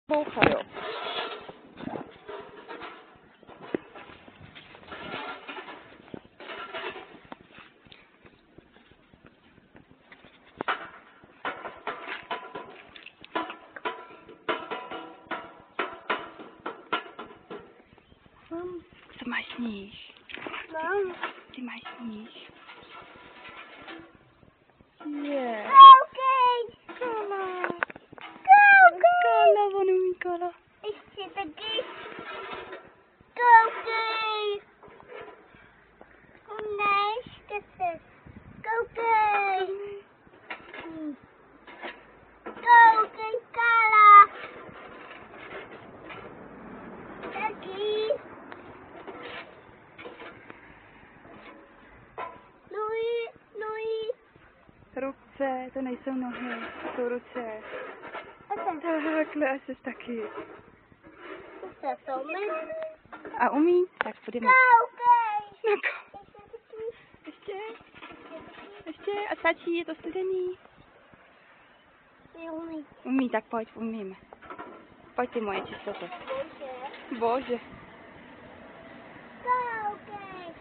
Boucha, jo. Co máš sníš? Mám. Ty máš sníš? Je. Koukej! Kola. Koukej! Kola, on umí kola. Ještě taky. Koukej! Ne, ještě se. Koukej! Koukej, Kala! Taky. Louis. Ruce, to nejsou nohy, to jsou ruce. A ten Takhle asi taky. se filmy. A umí? Tak půjdeme. Koukej! No, ještě? Ještě? A stačí, je to studený. Neumí. Umí, tak pojď, umíme. Pojď ty moje čistoty. Bože. Bože. Koukej!